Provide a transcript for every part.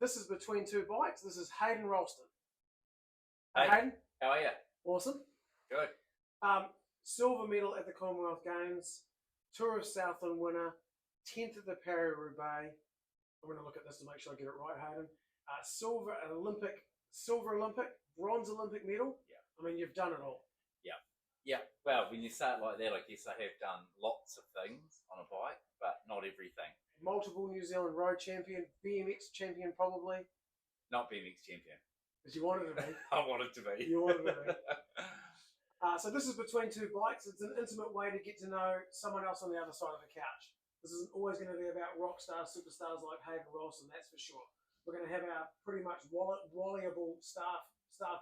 This is Between Two Bikes. This is Hayden Roulston. Hey, Hayden. how are you? Awesome. Good. Silver medal at the Commonwealth Games, Tour of Southland winner, 10th at the Paris-Roubaix. I'm going to look at this to make sure I get it right, Hayden. Silver Olympic, bronze Olympic medal. Yeah. I mean, you've done it all. Yeah. Well, when you say it like that, I guess I have done lots of things on a bike, but not everything. Multiple New Zealand road champion, BMX champion probably. Not BMX champion. Because you wanted to be. I wanted to be. You wanted to be. So this is Between Two Bikes. It's an intimate way to get to know someone else on the other side of the couch. This isn't always going to be about rock stars, superstars like Hayden Roulston, that's for sure. We're going to have our pretty much wallyable staff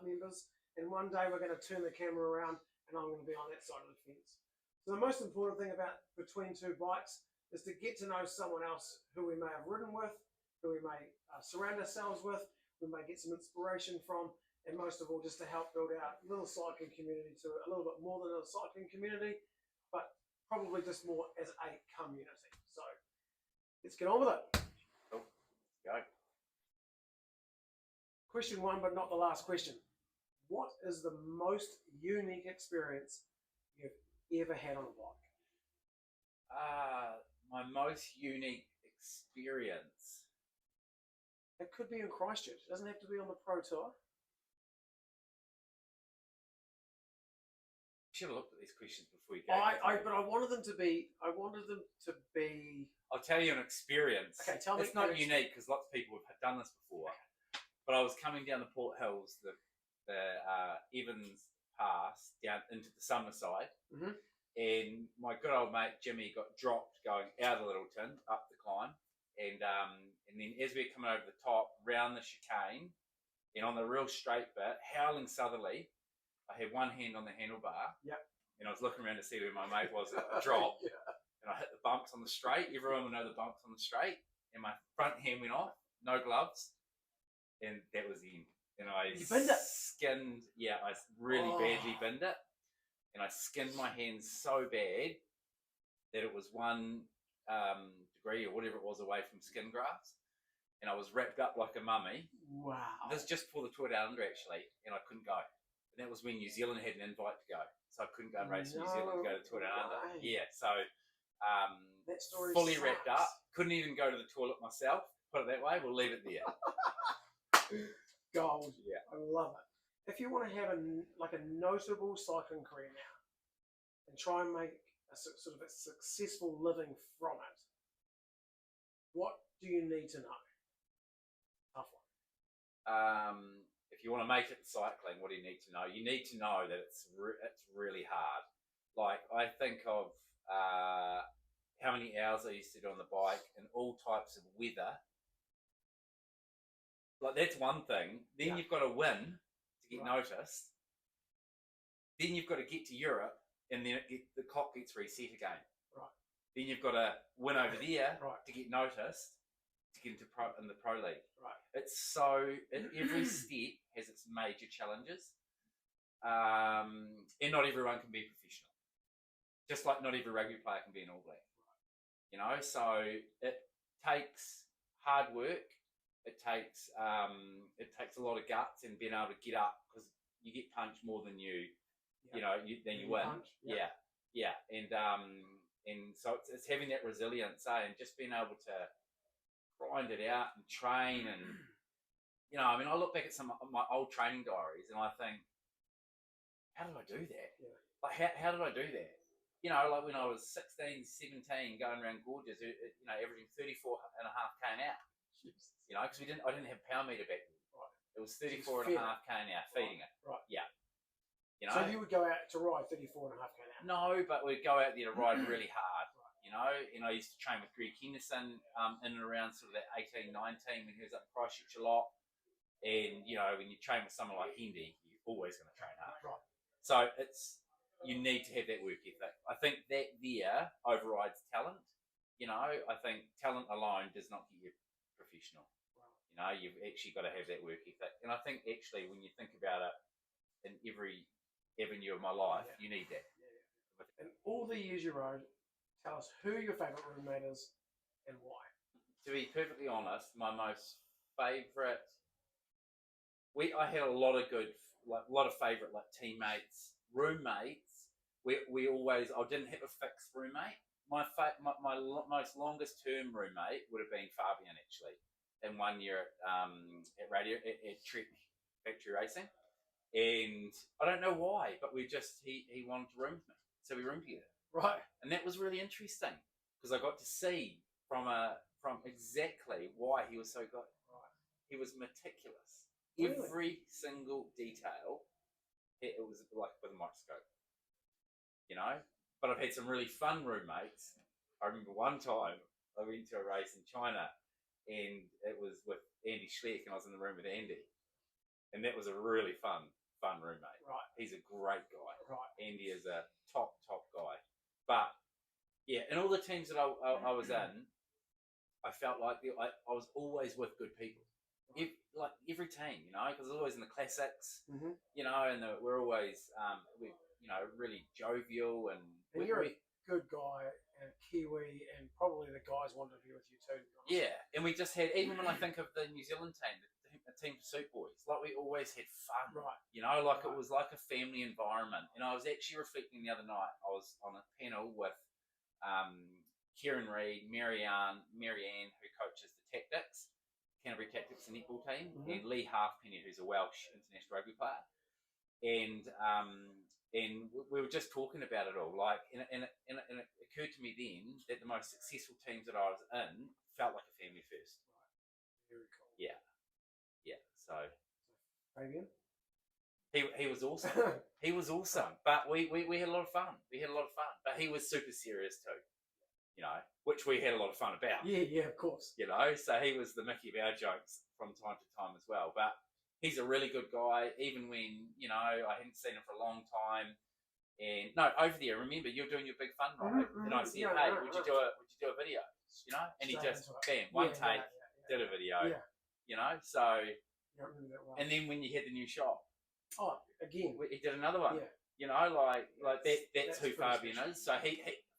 members, and one day we're going to turn the camera around and I'm going to be on that side of the fence. So the most important thing about Between Two Bikes is to get to know someone else who we may have ridden with, who we may surround ourselves with, we may get some inspiration from, and most of all, just to help build our little cycling community to a little bit more than a cycling community, but probably just more as a community. So let's get on with it. Cool. Go. Question one, but not the last question. What is the most unique experience you've ever had on a bike? My most unique experience. It could be in Christchurch. It doesn't have to be on the Pro Tour. Should have looked at these questions before you go. But I wanted them to be. I'll tell you an experience. Okay, tell me. It's not unique because lots of people have done this before. Okay. But I was coming down the Port Hills, the Evans Pass, down into the Summerside, and my good old mate Jimmy got dropped going out of Littleton up the climb, and then as we were coming over the top, round the chicane, and on the real straight bit, howling southerly, I had one hand on the handlebar. Yep. And I was looking around to see where my mate was at the drop. Yeah. And I hit the bumps on the straight. Everyone will know the bumps on the straight. And my front hand went off, no gloves. And that was the end. And I skinned, I really badly binned it. And I skinned my hands so bad that it was 1 degree or whatever it was away from skin grafts. And I was wrapped up like a mummy. Wow. This is just before the Tour Down Under, actually. And I couldn't go. And that was when New Zealand had an invite to go. So I couldn't go and race New Zealand to go to the Tour Down Under. Yeah, so that story fully sucks. wrapped up. Couldn't even go to the toilet myself. Put it that way. We'll leave it there. Gold. Yeah. I love it. If you want to have a notable cycling career now and try and make a sort of a successful living from it, what do you need to know? Tough one. If you want to make it in cycling, what do you need to know? You need to know that it's really hard. Like, I think of how many hours I used to do on the bike in all types of weather. Like, that's one thing. Then you've got to win to get noticed. Then you've got to get to Europe, and then the clock gets reset again. Right. Then you've got to win over there to get noticed to get into in the pro league. Right. It's so every step has its major challenges, and not everyone can be professional. Just like not every rugby player can be an All Black. You know, so it takes hard work. It takes a lot of guts and being able to get up because you get punched more than you win. Yeah, and so it's having that resilience, and just being able to grind it out and train, and I mean, I look back at some of my old training diaries and I think, how did I do that? Yeah. Like, how did I do that? Like when I was 16, 17, going around Gorges, averaging 34.5 km out. Because I didn't have power meter back then. Right. It was 34.5 km out, feeding it. Right. Yeah. So you would go out to ride 34.5 km out? No, but we'd go out there to ride really hard. And I used to train with Greg Henderson in and around sort of that 18, 19 when he was up in Christchurch a lot. And, when you train with someone like Hendy, you're always going to train hard. Right. So you need to have that work ethic. I think that there overrides talent. I think talent alone does not get you professional. Wow. You've actually got to have that work ethic. And I think actually when you think about it in every avenue of my life, you need that. Yeah. And all the years you rode, tell us who your favourite roommate is and why. To be perfectly honest, my most favourite. I had a lot of good, like a lot of favourite like teammates, roommates. We always. I didn't have a fixed roommate. My most longest term roommate would have been Fabian actually, in 1 year at Trek Factory Racing, and I don't know why, but he wanted to room with me, so we roomed together. Right. And that was really interesting because I got to see from exactly why he was so good. Right. He was meticulous. Really? Every single detail, it was like with a microscope. You know? But I've had some really fun roommates. I remember one time I went to a race in China and it was with Andy Schleck and I was in the room with Andy. And that was a really fun roommate. Right. He's a great guy. Right. Andy is a top guy. But yeah, in all the teams that I was in, I felt like I was always with good people. Like every team, you know, because I was always in the classics, you know, and we're always, really jovial and you're a good guy and Kiwi, and probably the guys wanted to be with you too. Yeah, and we just had, even when I think of the New Zealand team, the team Pursuit Boys, like we always had fun, right? You know, like it was like a family environment. And I was actually reflecting the other night. I was on a panel with Kieran Reid, Marianne, who coaches the Tactics. Canterbury Tactics, the netball team, and Lee Halfpenny, who's a Welsh international rugby player, and we were just talking about it all. Like, and it occurred to me then that the most successful teams that I was in felt like a family first. Right. Very cool. Yeah. So, Fabian, he was awesome. He was awesome, but we had a lot of fun. But he was super serious too. You know, which we had a lot of fun about. Yeah, of course. You know, so he was the Mickey of our jokes from time to time as well. But he's a really good guy, even when, you know, I hadn't seen him for a long time. And no, over there, remember, you're doing your big fun ride, and I said, hey, would you do a video? You know, and he just bam, one take, did a video. Yeah. You know, so. Yeah, I remember that one. And then when you had the new shop, again, he did another one. Yeah. You know, like that's who Fabian is. So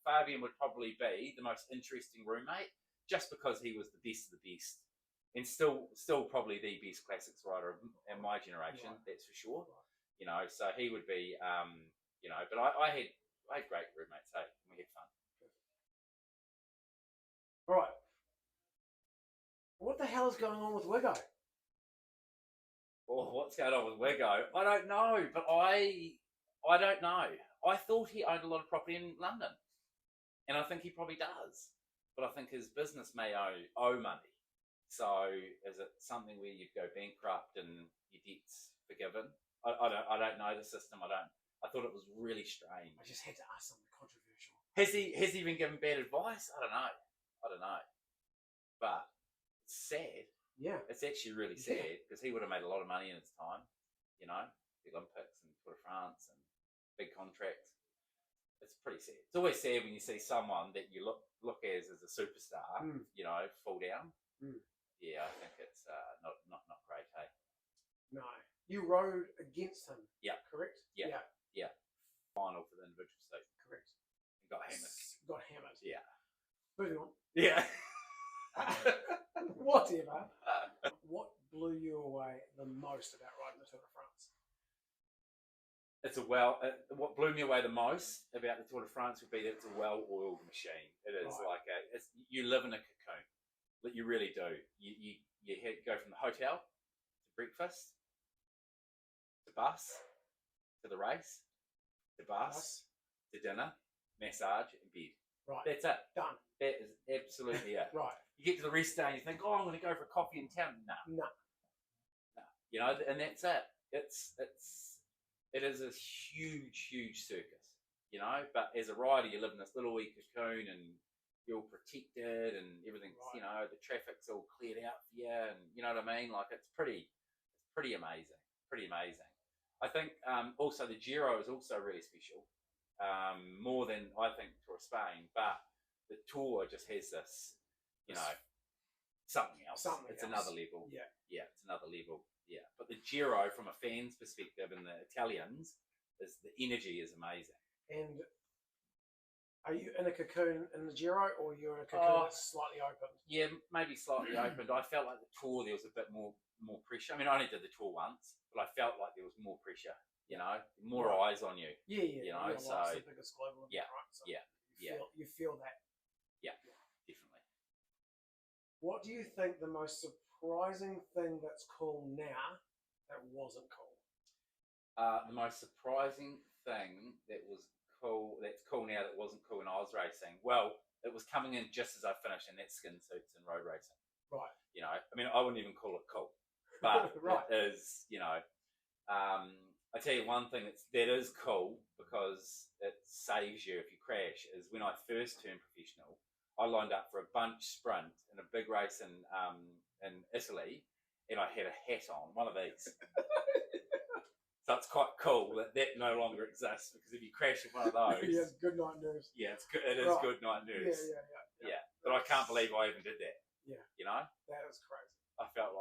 Fabian would probably be the most interesting roommate, just because he was the best of the best, and still probably the best classics rider in my generation. Right. That's for sure. Right. You know, so he would be. You know, but I had great roommates. Hey, we had fun. All right. What the hell is going on with Wiggo? Oh, what's going on with Wiggo? I don't know, but I don't know. I thought he owned a lot of property in London. And I think he probably does, but I think his business may owe money. So is it something where you'd go bankrupt and your debt's forgiven? I don't know the system. I thought it was really strange. I just had to ask something controversial. Has he been given bad advice? I don't know. But it's sad. Yeah, it's actually really sad because he would have made a lot of money in his time. You know, the Olympics and Tour de France and big contracts. It's pretty sad. It's always sad when you see someone that you look as a superstar, you know, fall down. Yeah, I think it's not great, hey? No. You rode against him. Yeah. Correct? Yeah. Final for the individual state. Correct. And got hammered. Yeah. Moving on. Yeah. Whatever. What blew you away the most about riding the Tour de France? What blew me away the most about the Tour de France would be that it's a well-oiled machine. It is you live in a cocoon. Like you really do. You go from the hotel to breakfast, to bus, to the race, to bus, to dinner, massage, and bed. Right. That's it. Done. That is absolutely it. Right. You get to the rest day and you think, I'm going to go for a coffee in town. No. You know, and that's it. It is a huge circus, you know, but as a rider, you live in this little wee cocoon and you're all protected and everything's, you know, the traffic's all cleared out for you and you know what I mean? Like it's pretty amazing. I think also the Giro is also really special, more than I think Tour of Spain, but the Tour just has this, you know, something else. It's another level. Yeah, it's another level. Yeah, but the Giro, from a fan's perspective, and the Italians, the energy is amazing. And Are you in a cocoon in the Giro, or you're in a cocoon that's slightly open? Yeah, maybe slightly opened. I felt like the Tour there was a bit more pressure. I mean, I only did the Tour once, but I felt like there was more pressure. You know, more eyes on you. Yeah, yeah. You know, so it's the biggest global event, right? So you feel that. Yeah, definitely. What do you think the most surprising thing that's cool now that wasn't cool? The most surprising thing that's cool now that wasn't cool when I was racing. Well, it was coming in just as I finished, and that's skin suits and road racing. Right. You know, I mean, I wouldn't even call it cool, but right. It is. You know, I tell you one thing that is cool because it saves you if you crash. Is when I first turned professional, I lined up for a bunch sprint in a big race in Italy, and I had a hat on, one of these. So it's quite cool that no longer exists, because if you crash with one of those, it's good night news. Yeah, it is good night news. Yeah. But I can't believe I even did that. Yeah. You know, that was crazy. I felt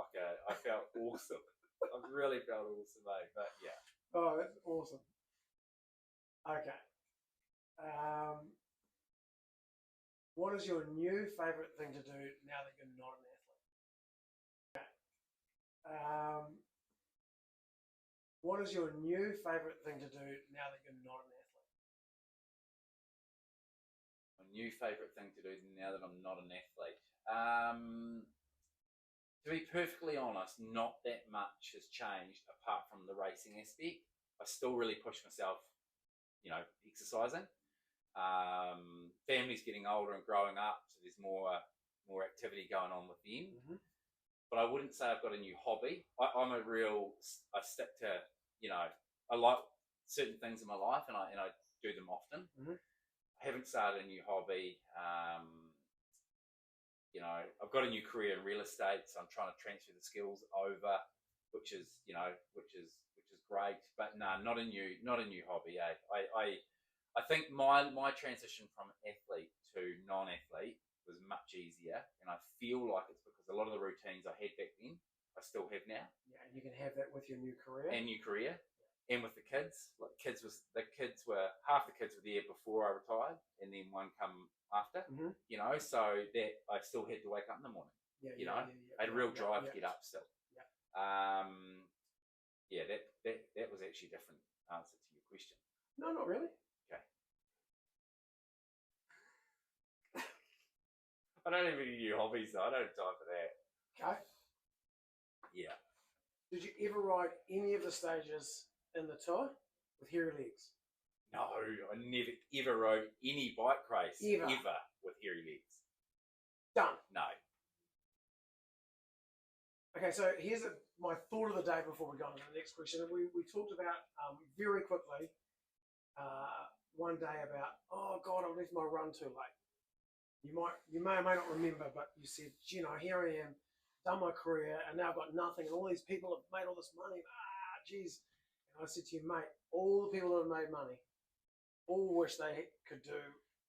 awesome. I really felt awesome, mate. But yeah. Oh, that's awesome. Okay. What is your new favourite thing to do now that you're not an athlete? Okay. What is your new favourite thing to do now that you're not an athlete? My new favourite thing to do now that I'm not an athlete? To be perfectly honest, not that much has changed apart from the racing aspect. I still really push myself, you know, exercising. Family's getting older and growing up, so there's more activity going on with them. Mm-hmm. But I wouldn't say I've got a new hobby. I stick to, you know, I like certain things in my life, and I do them often. Mm-hmm. I haven't started a new hobby. You know, I've got a new career in real estate, so I'm trying to transfer the skills over, which is great. But no, not a new hobby. I think my transition from athlete to non-athlete was much easier, and I feel like it's because a lot of the routines I had back then I still have now. Yeah, and you can have that with your new career. And with the kids. Like half the kids were there before I retired, and then one come after. Mm-hmm. You know, so that I still had to wake up in the morning. I had a real drive to get up still. Yeah. That was actually a different answer to your question. No, not really. Okay. I don't have any new hobbies though. I don't have time for that. Okay. Yeah. Did you ever ride any of the stages in the tour with hairy legs? No, I never ever rode any bike race ever with hairy legs. Done. No. Okay, so here's my thought of the day before we go on to the next question. We talked about very quickly one day about, oh God, I left my run too late. You may or may not remember, but you said, you know, here I am, done my career, and now I've got nothing, and all these people have made all this money. Geez. And I said to you, mate, all the people that have made money all wish they could do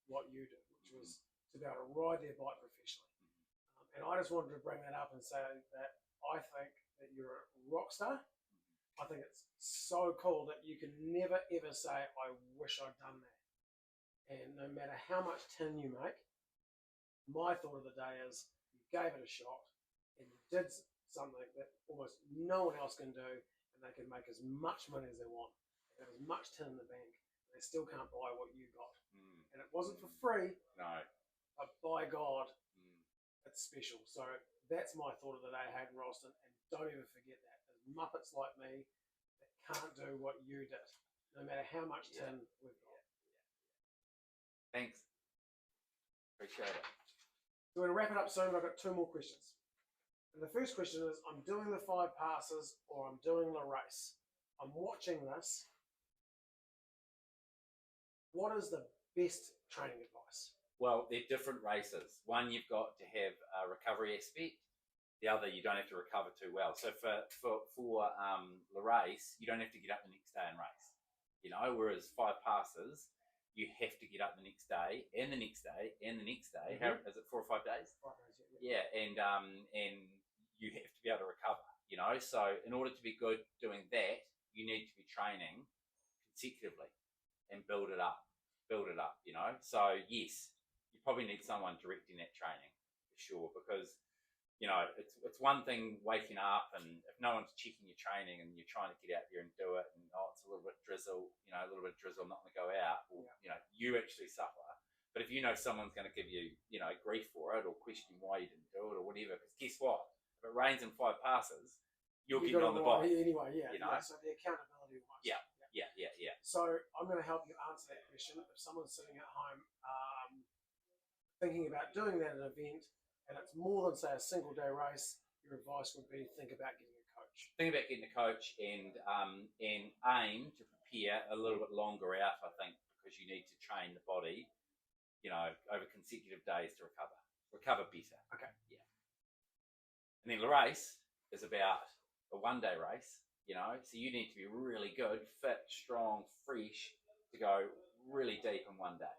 what you do, which was to be able to ride their bike professionally. And I just wanted to bring that up and say that I think that you're a rock star. I think it's so cool that you can never ever say, I wish I'd done that. And no matter how much tin you make, my thought of the day is you gave it a shot and you did something that almost no one else can do, and they can make as much money as they want. They have as much tin in the bank, and they still can't buy what you got. And it wasn't for free. No. But by God, it's special. So that's my thought of the day, Hayden Roulston, and don't ever forget that. There's Muppets like me that can't do what you did, no matter how much tin we've got. Thanks. Appreciate it. So we're going to wrap it up soon, but I've got two more questions. And the first question is, I'm doing the 5 passes or I'm doing the race. I'm watching this. What is the best training advice? Well, they're different races. One, you've got to have a recovery aspect. The other, you don't have to recover too well. So for the race, you don't have to get up the next day and race. You know, whereas 5 passes, you have to get up the next day and the next day and the next day. Mm-hmm. Is it 4 or 5 days? 5 days, yeah. And you have to be able to recover. You know, so in order to be good doing that, you need to be training consecutively and build it up. build it up, you know. So yes, you probably need someone directing that training for sure, because you know it's one thing waking up and if no one's checking your training and you're trying to get out there and do it, and it's a little bit drizzle, you know, a little bit of drizzle, I'm not going to go out, or you know, you actually suffer. But if you know someone's going to give you, you know, grief for it or question why you didn't do it or whatever, because guess what? If it rains in 5 passes, you're getting on the bike anyway. Yeah, you know. So the accountability wise. Yeah. So I'm going to help you answer that question. If someone's sitting at home thinking about doing that at an event, and it's more than say a single day race, your advice would be think about getting a coach. Think about getting a coach and aim to prepare a little bit longer out. I think because you need to train the body, you know, over consecutive days to recover better. Okay. Yeah. And then the race is about a 1-day race, you know, so you need to be really good, fit, strong, fresh to go really deep in 1 day.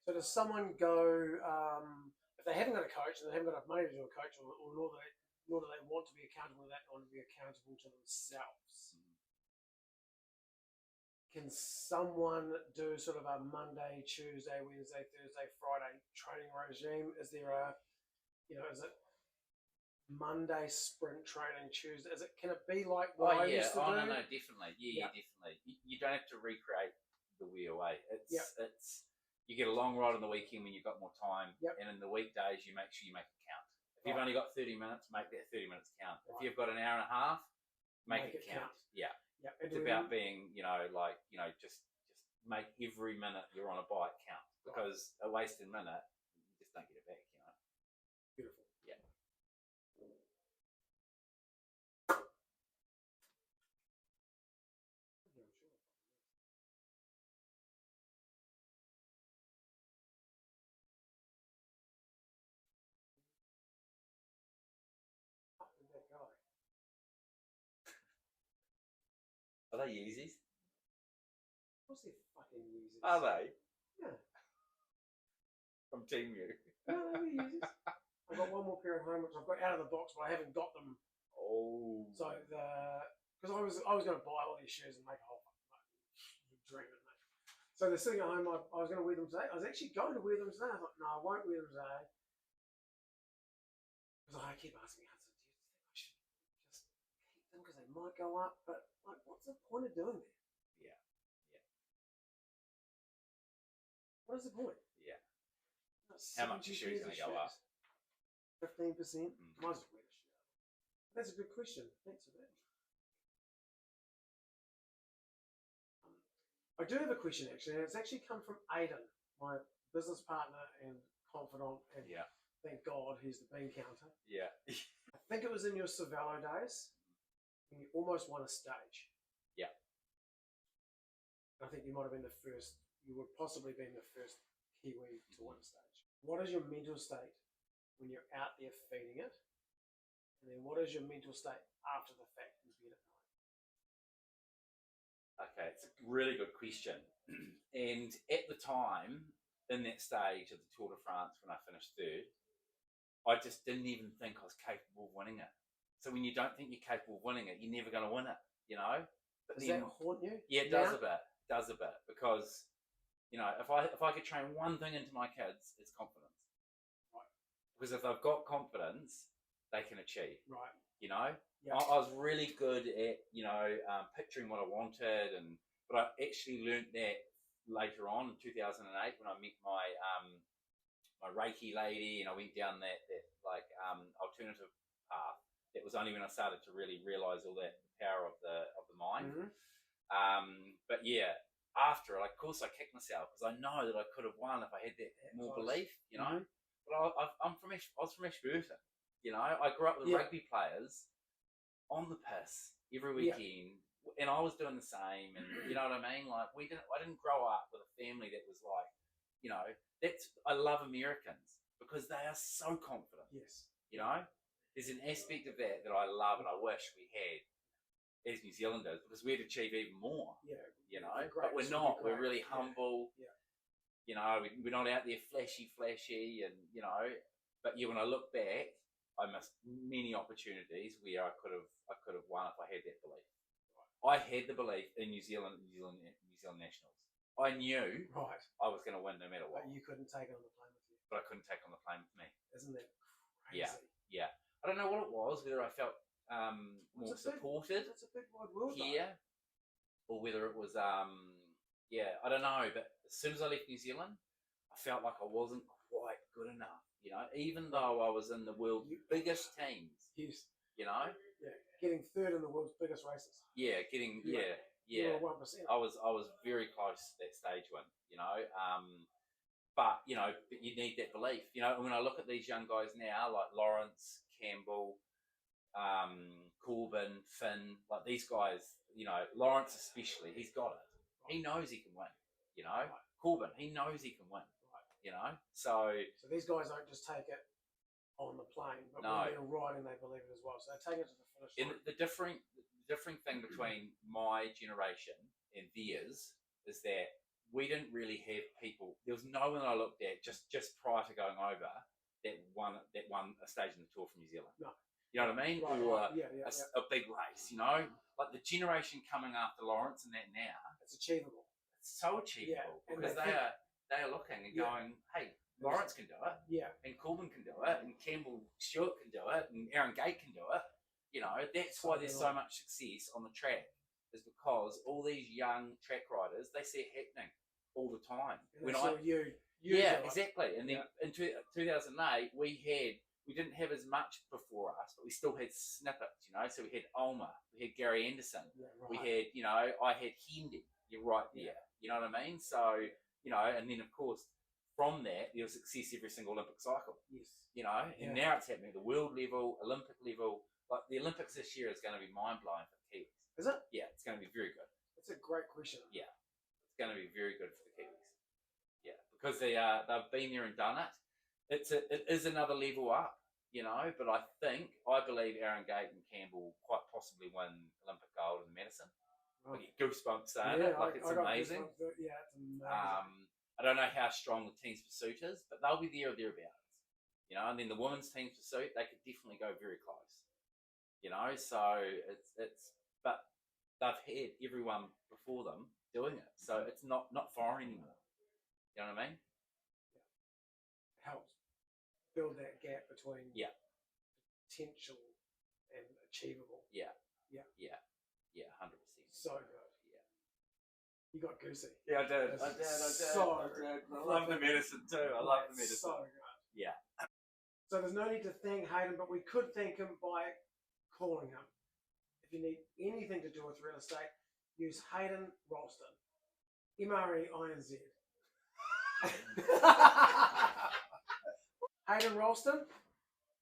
So does someone go, if they haven't got a coach and they haven't got enough money to do a coach, or nor do they want to be accountable to that, or to be accountable to themselves, can someone do sort of a Monday, Tuesday, Wednesday, Thursday, Friday training regime? Is there a, you know, is it Monday sprint training, Tuesday? Can it be like what I used to do? No, definitely. Yeah, definitely. You don't have to recreate the wheel, eh? It's you get a long ride on the weekend when you've got more time, and in the weekdays you make sure you make it count. If you've only got 30 minutes, make that 30 minutes count. If you've got an hour and a half, make it count. Yeah. It's about being, you know, like, you know, just make every minute you're on a bike count, because a wasted minute, you just don't get it back, you know. Beautiful. Yeah. Are they Yeezys? Of course they're fucking Yeezys. Are they? Yeah. From Team U. No, they're Yeezys. I've got one more pair at home which I've got out of the box, but I haven't got them. Oh. So because I was going to buy all these shoes and make a whole dream of it. So they're sitting at home. I was going to wear them today. I was actually going to wear them today. I thought, no, I won't wear them today. Because I keep asking Hudson, do you think I should just keep them because they might go up? But like, what's the point of doing that? Yeah. What is the point? Yeah. How much your shoes going to go up? 15%. Might as well wear the shoe. That's a good question. Thanks for that. I do have a question actually, and it's actually come from Hayden, my business partner and confidant, and thank God he's the bean counter. Yeah. I think it was in your Cervelo days when you almost won a stage. Yeah. I think you might have been the first, you would possibly been the first Kiwi to win a stage. What is your mental state when you're out there feeding it? And then what is your mental state after the fact in bed at night? Okay, it's a really good question. And at the time, in that stage of the Tour de France when I finished third, I just didn't even think I was capable of winning it. So when you don't think you're capable of winning it, you're never going to win it, you know? But does that haunt you? Yeah, it does a bit. It does a bit. Because, you know, if I could train one thing into my kids, it's confidence. Right. Because if they've got confidence, they can achieve. Right. You know? Yeah. I was really good at, you know, picturing what I wanted, but I actually learnt that later on in 2008 when I met my my Reiki lady, and I went down that like alternative path. It was only when I started to really realise all that power of the mind. But yeah, after it, of course, I kicked myself because I know that I could have won if I had that more belief, you know. But I was from Ashburton, you know. I grew up with rugby players on the piss every weekend, and I was doing the same, and you know what I mean. Like I didn't grow up with a family that was like, you know, I love Americans because they are so confident. Yes, you know, there's an aspect of that I love, and I wish we had as New Zealanders because we'd achieve even more. Yeah, you know, but we're not. We're really humble. Yeah. You know, we're not out there flashy, and you know. But yeah, when I look back, I missed many opportunities where I could have won if I had that belief. Right. I had the belief in New Zealand Nationals. I knew Right. I was going to win no matter what. But you couldn't take it on the plane with you. But I couldn't take on the plane with me. Isn't that crazy? Yeah. I don't know what it was, whether I felt more supported It's a big wide world here, or whether it was, I don't know. But as soon as I left New Zealand, I felt like I wasn't quite good enough, you know, even though I was in the world's biggest teams, Yes. you know? Yeah, getting third in the world's biggest races. Yeah, getting, You were 1%. I was very close to that stage win, you know? But you need that belief, you know. And when I look at these young guys now, like Lawrence, Campbell, Corbin, Finn, like these guys, you know, Lawrence especially, he's got it. He knows he can win, you know. Corbin, he knows he can win, you know. So these guys don't just take it on the plane, but when they're riding, they believe it as well. So they take it to the finish line. And the differing thing between my generation and theirs is that we didn't really have people. There was no one that I looked at just prior to going over that won a stage in the Tour for New Zealand. No. You know what I mean? Or a big race, you know? Like the generation coming after Lawrence and that now. It's achievable. It's so achievable. Because they are looking and going, hey, Lawrence can do it. Yeah. And Corbin can do it. And Campbell Stewart can do it. And Aaron Gate can do it. You know, that's why there's so much success on the track. Is because all these young track riders, they see it happening all the time. Exactly. And then in 2008, we didn't have as much before us, but we still had snippets, you know. So we had Ulmer, we had Gary Anderson, we had, you know, I had Hendy. You're right there. You know what I mean? So, you know, and then of course from that there was success every single Olympic cycle. Yes. You know, and now it's happening at the world level, Olympic level. Like the Olympics this year is going to be mind blowing for the Kiwis. Is it? Yeah, it's going to be very good. That's a great question. Yeah, it's going to be very good for the Kiwis. Yeah, because they've been there and done it. It is another level up, you know. But I believe Aaron Gate and Campbell quite possibly win Olympic gold in Madison. I get goosebumps saying it. Like it's amazing. Yeah, it's amazing. I don't know how strong the team's pursuit is, but they'll be there or thereabouts. You know, and then the women's team's pursuit, they could definitely go very close. You know, so but they've had everyone before them doing it, so it's not foreign anymore. You know what I mean? It helps build that gap between potential and achievable. 100%. So good. Yeah. You got goosey. Yeah, I did. I did. So good. I love the medicine too. I love the medicine. So good. Yeah. So there's no need to thank Hayden, but we could thank him by calling him. If you need anything to do with real estate, use Hayden Roulston. M-R-E-I-N-Z. Hayden Roulston,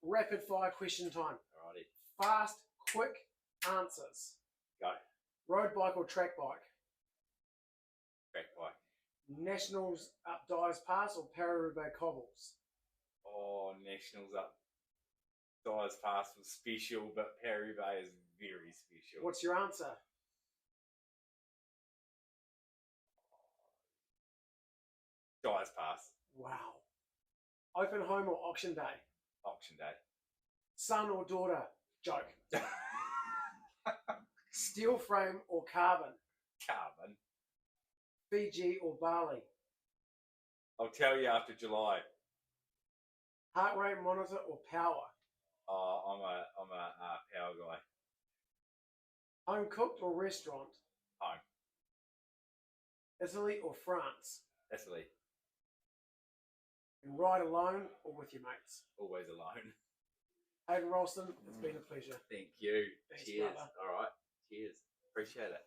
rapid fire question time. Alrighty. Fast, quick answers. Go. Road bike or track bike? Track bike. Nationals up Dyes Pass or Paris-Roubaix cobbles? Oh, Nationals up Dyes Pass was special, but Paris-Roubaix is very special. What's your answer? Dyes Pass. Wow. Open home or auction day? Auction day. Son or daughter? Joke. Steel frame or carbon? Carbon. Fiji or Bali? I'll tell you after July. Heart rate monitor or power? Oh, I'm a power guy. Home cooked or restaurant? Home. Italy or France? Italy. And ride alone or with your mates? Always alone. Hayden Roulston, it's been a pleasure. Thank you. Thanks, Cheers. brother. All right. Cheers. Appreciate it.